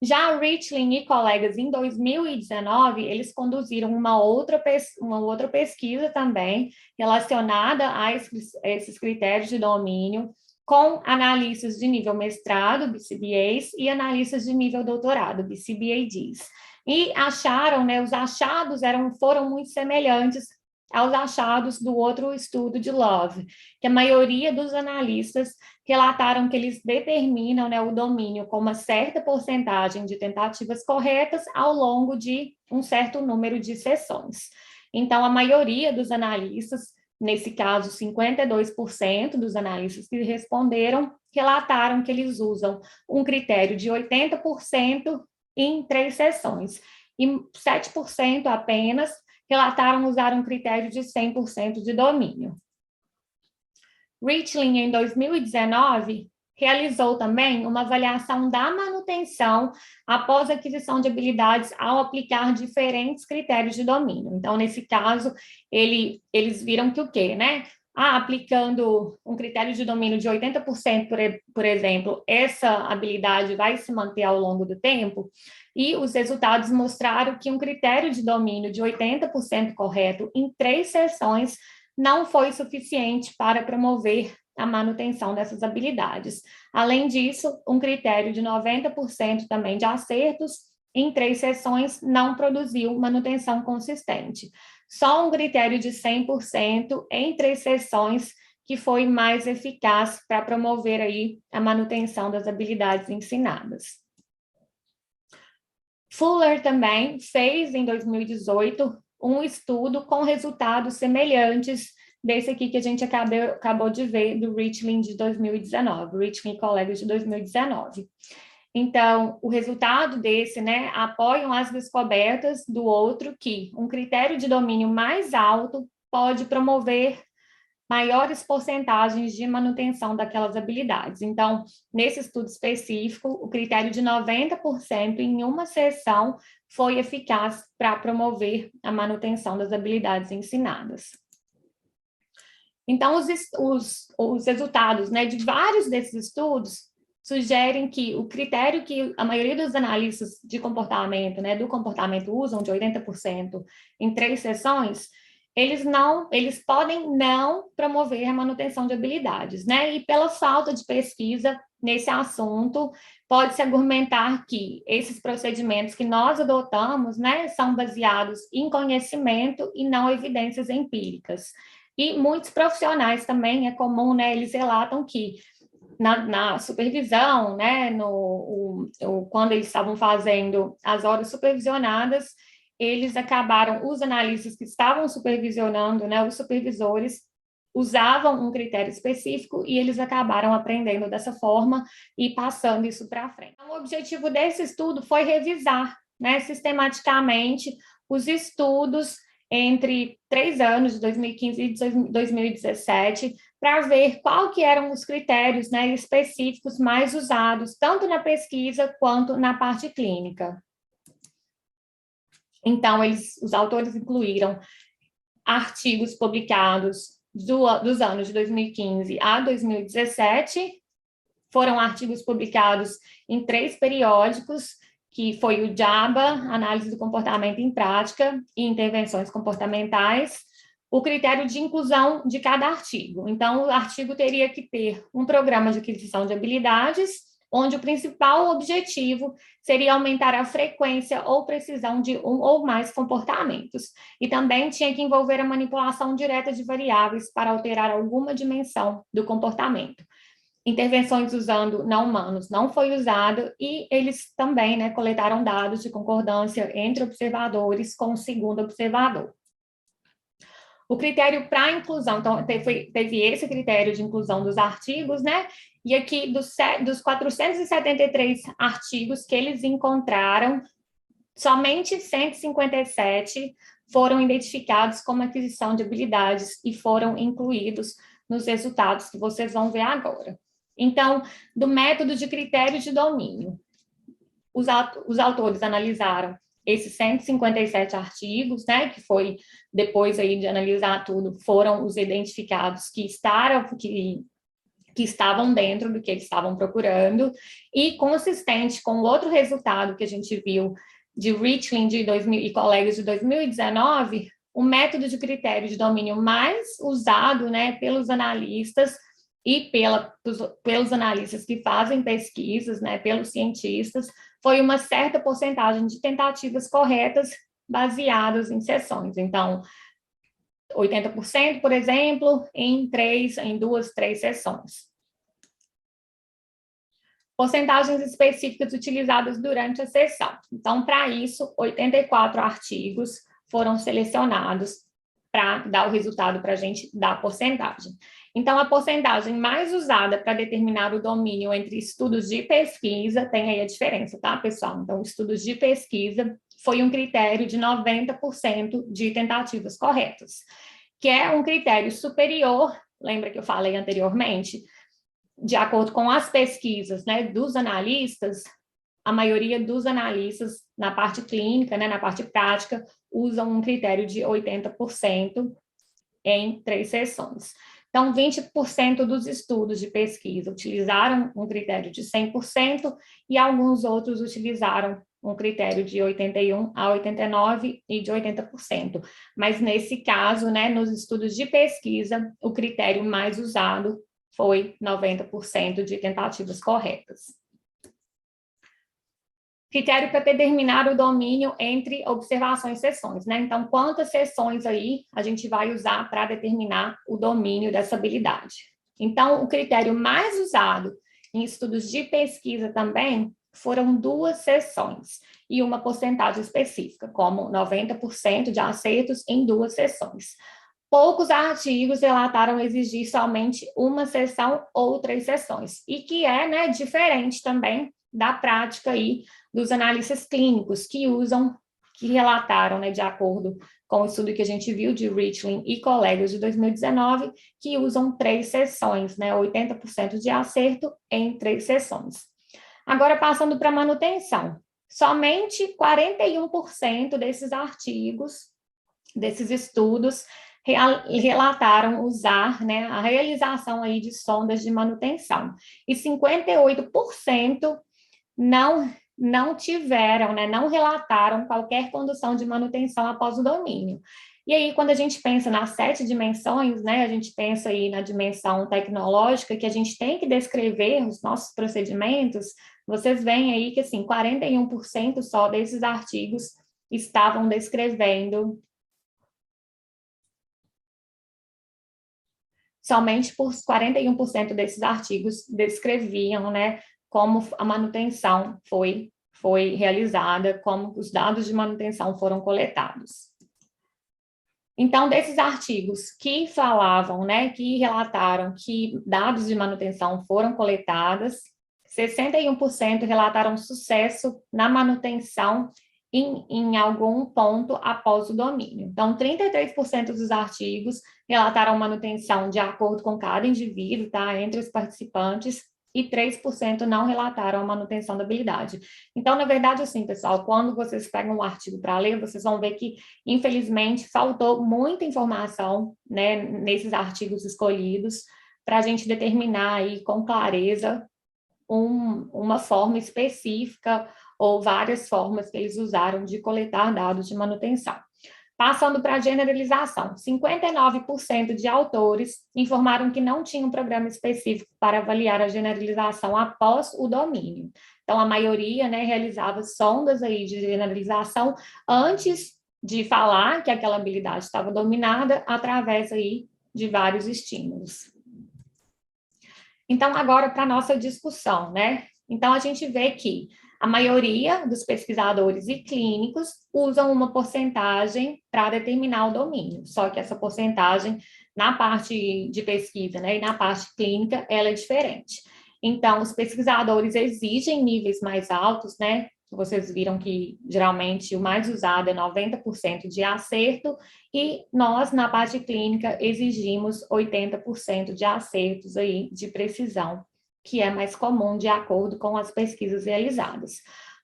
Já Richling e colegas, em 2019, eles conduziram uma outra pesquisa também relacionada a esses critérios de domínio, com analistas de nível mestrado, BCBAs, e analistas de nível doutorado, BCBADs. E acharam, né, os achados foram muito semelhantes aos achados do outro estudo de Love, que a maioria dos analistas relataram que eles determinam, né, o domínio com uma certa porcentagem de tentativas corretas ao longo de um certo número de sessões. Então, a maioria dos analistas, nesse caso, 52% dos analistas que responderam, relataram que eles usam um critério de 80% em 3 sessões, e 7% apenas relataram usar um critério de 100% de domínio. Richling, em 2019, realizou também uma avaliação da manutenção após a aquisição de habilidades ao aplicar diferentes critérios de domínio. Então, nesse caso, eles viram que o quê, né? Aplicando um critério de domínio de 80%, por exemplo, essa habilidade vai se manter ao longo do tempo, e os resultados mostraram que um critério de domínio de 80% correto em 3 sessões não foi suficiente para promover a manutenção dessas habilidades. Além disso, um critério de 90% também de acertos em 3 sessões não produziu manutenção consistente. Só um critério de 100% em 3 sessões que foi mais eficaz para promover aí a manutenção das habilidades ensinadas. Fuller também fez, em 2018, um estudo com resultados semelhantes desse aqui que a gente acabou de ver, do Richling de 2019, Richling e colegas de 2019. Então, o resultado desse, né, apoiam as descobertas do outro que um critério de domínio mais alto pode promover maiores porcentagens de manutenção daquelas habilidades. Então, nesse estudo específico, o critério de 90% em uma sessão foi eficaz para promover a manutenção das habilidades ensinadas. Então, os resultados, né, de vários desses estudos sugerem que o critério que a maioria dos analistas de comportamento, né, do comportamento usam, de 80% em 3 sessões, eles podem não promover a manutenção de habilidades, né? E pela falta de pesquisa nesse assunto, pode-se argumentar que esses procedimentos que nós adotamos, né, são baseados em conhecimento e não evidências empíricas. E muitos profissionais também, é comum, né, eles relatam que na supervisão, né, quando eles estavam fazendo as horas supervisionadas, eles acabaram, os analistas que estavam supervisionando, né, os supervisores, usavam um critério específico e eles acabaram aprendendo dessa forma e passando isso para frente. Então, o objetivo desse estudo foi revisar, né, sistematicamente os estudos entre 3 anos, de 2015 e 2017, para ver qual que eram os critérios, né, específicos mais usados, tanto na pesquisa quanto na parte clínica. Então, os autores incluíram artigos publicados dos anos de 2015 a 2017, foram artigos publicados em 3 periódicos, que foi o JABA, Análise do Comportamento em Prática e Intervenções Comportamentais, o critério de inclusão de cada artigo. Então, o artigo teria que ter um programa de aquisição de habilidades, onde o principal objetivo seria aumentar a frequência ou precisão de um ou mais comportamentos. E também tinha que envolver a manipulação direta de variáveis para alterar alguma dimensão do comportamento. Intervenções usando não humanos não foi usado, e eles também, né, coletaram dados de concordância entre observadores com o segundo observador. O critério para inclusão, então, teve esse critério de inclusão dos artigos, né? E aqui, dos 473 artigos que eles encontraram, somente 157 foram identificados como aquisição de habilidades e foram incluídos nos resultados que vocês vão ver agora. Então, do método de critério de domínio, os autores analisaram esses 157 artigos, né, que foi, depois aí de analisar tudo, foram os identificados que estavam dentro do que eles estavam procurando, e consistente com o outro resultado que a gente viu de Richling e colegas de 2019, o método de critério de domínio mais usado, né, pelos analistas e pelos analistas que fazem pesquisas, né, pelos cientistas, foi uma certa porcentagem de tentativas corretas baseadas em sessões. Então, 80%, por exemplo, em 2, 3 sessões. Porcentagens específicas utilizadas durante a sessão. Então, para isso, 84 artigos foram selecionados para dar o resultado para a gente dar a porcentagem. Então, a porcentagem mais usada para determinar o domínio entre estudos de pesquisa, tem aí a diferença, tá, pessoal? Então, estudos de pesquisa foi um critério de 90% de tentativas corretas, que é um critério superior, lembra que eu falei anteriormente? De acordo com as pesquisas, né, dos analistas, a maioria dos analistas na parte clínica, né, na parte prática, usam um critério de 80% em 3 sessões. Então, 20% dos estudos de pesquisa utilizaram um critério de 100% e alguns outros utilizaram um critério de 81% a 89% e de 80%. Mas, nesse caso, né, nos estudos de pesquisa, o critério mais usado foi 90% de tentativas corretas. Critério para determinar o domínio entre observações e sessões, né? Então, quantas sessões aí a gente vai usar para determinar o domínio dessa habilidade? Então, o critério mais usado em estudos de pesquisa também foram 2 sessões e uma porcentagem específica, como 90% de acertos em 2 sessões. Poucos artigos relataram exigir somente uma sessão ou 3 sessões, e que é, né, diferente também da prática aí dos analistas clínicos que relataram, né, de acordo com o estudo que a gente viu de Richling e colegas de 2019, que usam 3 sessões, né, 80% de acerto em 3 sessões. Agora, passando para manutenção, somente 41% desses artigos, desses estudos, relataram usar, né, a realização aí de sondas de manutenção, e 58% não tiveram, né, não relataram qualquer condução de manutenção após o domínio. E aí, quando a gente pensa nas 7 dimensões, né, a gente pensa aí na dimensão tecnológica, que a gente tem que descrever os nossos procedimentos, vocês veem aí que, assim, 41% só desses artigos estavam descrevendo, somente por 41% desses artigos descreviam, né, como a manutenção foi realizada, como os dados de manutenção foram coletados. Então, desses artigos que falavam, né, que relataram que dados de manutenção foram coletados, 61% relataram sucesso na manutenção em algum ponto após o domínio. Então, 33% dos artigos relataram manutenção de acordo com cada indivíduo, tá, entre os participantes, e 3% não relataram a manutenção da habilidade. Então, na verdade, assim, pessoal, quando vocês pegam um artigo para ler, vocês vão ver que, infelizmente, faltou muita informação, né, nesses artigos escolhidos, para a gente determinar aí com clareza uma forma específica ou várias formas que eles usaram de coletar dados de manutenção. Passando para a generalização, 59% de autores informaram que não tinham um programa específico para avaliar a generalização após o domínio. Então, a maioria, né, realizava sondas aí de generalização antes de falar que aquela habilidade estava dominada através aí de vários estímulos. Então, agora para a nossa discussão, né? Então, a gente vê que a maioria dos pesquisadores e clínicos usam uma porcentagem para determinar o domínio, só que essa porcentagem na parte de pesquisa, né, e na parte clínica, ela é diferente. Então, os pesquisadores exigem níveis mais altos, né, vocês viram que geralmente o mais usado é 90% de acerto, e nós, na parte clínica, exigimos 80% de acertos aí de precisão, que é mais comum de acordo com as pesquisas realizadas.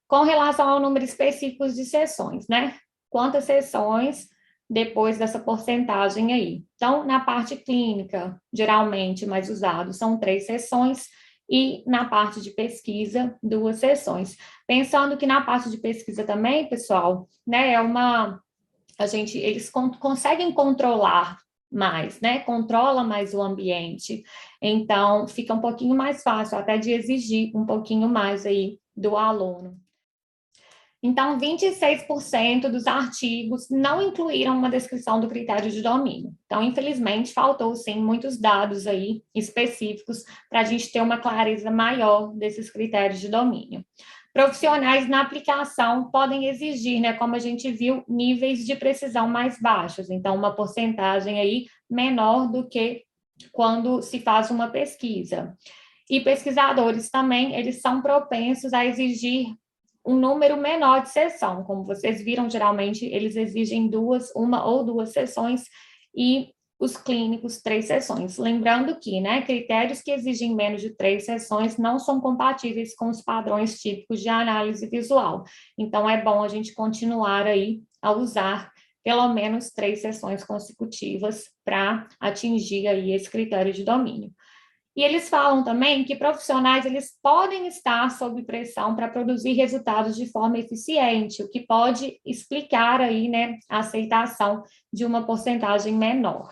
Com relação ao número específico de sessões, né? Quantas sessões depois dessa porcentagem aí? Então, na parte clínica, geralmente mais usado são 3 sessões, e na parte de pesquisa, 2 sessões. Pensando que na parte de pesquisa também, pessoal, né, eles conseguem controlar mais, né, controla mais o ambiente, então fica um pouquinho mais fácil até de exigir um pouquinho mais aí do aluno. Então, 26% dos artigos não incluíram uma descrição do critério de domínio. Então, infelizmente, faltou, sim, muitos dados aí específicos para a gente ter uma clareza maior desses critérios de domínio. Profissionais na aplicação podem exigir, né, como a gente viu, níveis de precisão mais baixos. Então, uma porcentagem aí menor do que quando se faz uma pesquisa. E pesquisadores também, eles são propensos a exigir um número menor de sessão. Como vocês viram, geralmente eles exigem uma ou duas sessões, e os clínicos 3 sessões. Lembrando que, né, critérios que exigem menos de 3 sessões não são compatíveis com os padrões típicos de análise visual. Então, é bom a gente continuar aí a usar pelo menos 3 sessões consecutivas para atingir aí esse critério de domínio. E eles falam também que profissionais, eles podem estar sob pressão para produzir resultados de forma eficiente, o que pode explicar aí, né, a aceitação de uma porcentagem menor.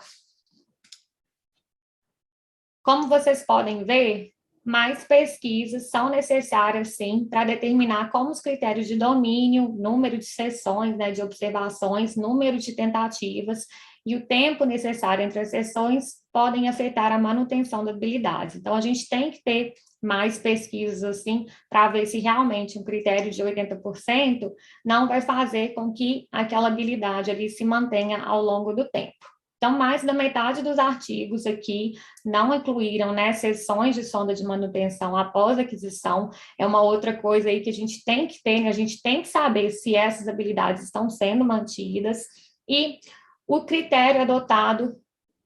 Como vocês podem ver, mais pesquisas são necessárias, sim, para determinar como os critérios de domínio, número de sessões, né, de observações, número de tentativas e o tempo necessário entre as sessões podem afetar a manutenção da habilidade. Então, a gente tem que ter mais pesquisas assim, para ver se realmente um critério de 80% não vai fazer com que aquela habilidade ali se mantenha ao longo do tempo. Então, mais da metade dos artigos aqui não incluíram, né, sessões de sonda de manutenção após aquisição. É uma outra coisa aí que a gente tem que ter, né? A gente tem que saber se essas habilidades estão sendo mantidas, e o critério adotado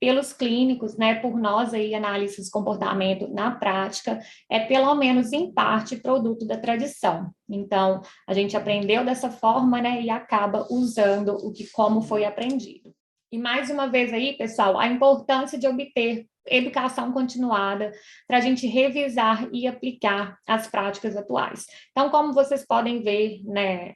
pelos clínicos, né, por nós aí, analistas de comportamento na prática, é pelo menos em parte produto da tradição. Então, a gente aprendeu dessa forma, né, e acaba usando como foi aprendido. E mais uma vez aí, pessoal, a importância de obter educação continuada para a gente revisar e aplicar as práticas atuais. Então, como vocês podem ver, né,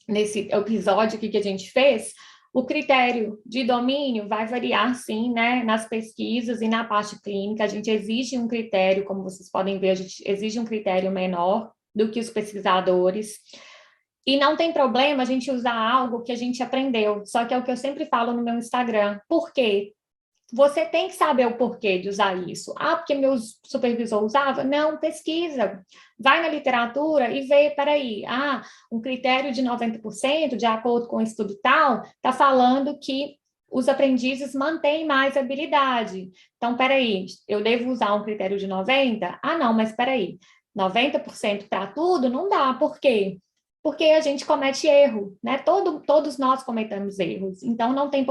nesse episódio aqui que a gente fez, o critério de domínio vai variar, sim, né, nas pesquisas e na parte clínica. A gente exige um critério, como vocês podem ver, a gente exige um critério menor do que os pesquisadores. E não tem problema a gente usar algo que a gente aprendeu, só que é o que eu sempre falo no meu Instagram. Por quê? Você tem que saber o porquê de usar isso. Ah, porque meu supervisor usava? Não, pesquisa. Vai na literatura e vê, peraí, um critério de 90%, de acordo com o estudo tal, está falando que os aprendizes mantêm mais habilidade. Então, peraí, eu devo usar um critério de 90%? Ah, não, mas peraí, 90% para tudo não dá. Por quê? Porque a gente comete erro, né? Todos nós cometemos erros, então não tem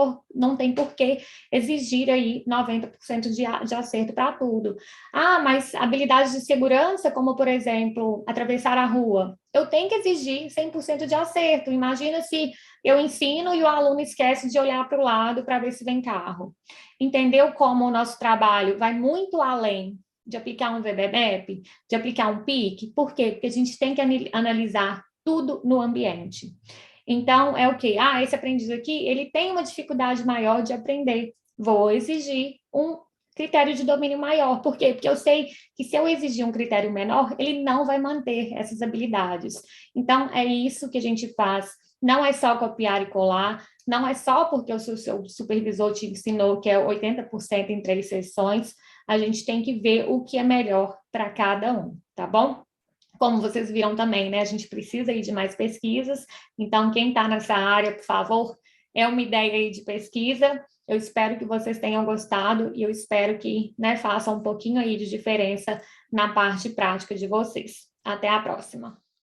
por que exigir aí 90% de acerto para tudo. Ah, mas habilidades de segurança, como, por exemplo, atravessar a rua, eu tenho que exigir 100% de acerto. Imagina se eu ensino e o aluno esquece de olhar para o lado para ver se vem carro. Entendeu como o nosso trabalho vai muito além de aplicar um VBMAP, de aplicar um PIC? Por quê? Porque a gente tem que analisar tudo no ambiente. Então, é o quê? Esse aprendiz aqui, ele tem uma dificuldade maior de aprender. Vou exigir um critério de domínio maior. Por quê? Porque eu sei que se eu exigir um critério menor, ele não vai manter essas habilidades. Então, é isso que a gente faz. Não é só copiar e colar, não é só porque o seu supervisor te ensinou que é 80% em 3 sessões. A gente tem que ver o que é melhor para cada um, tá bom? Como vocês viram também, né, a gente precisa aí de mais pesquisas, então quem está nessa área, por favor, é uma ideia aí de pesquisa. Eu espero que vocês tenham gostado e eu espero que, né, façam um pouquinho aí de diferença na parte prática de vocês. Até a próxima.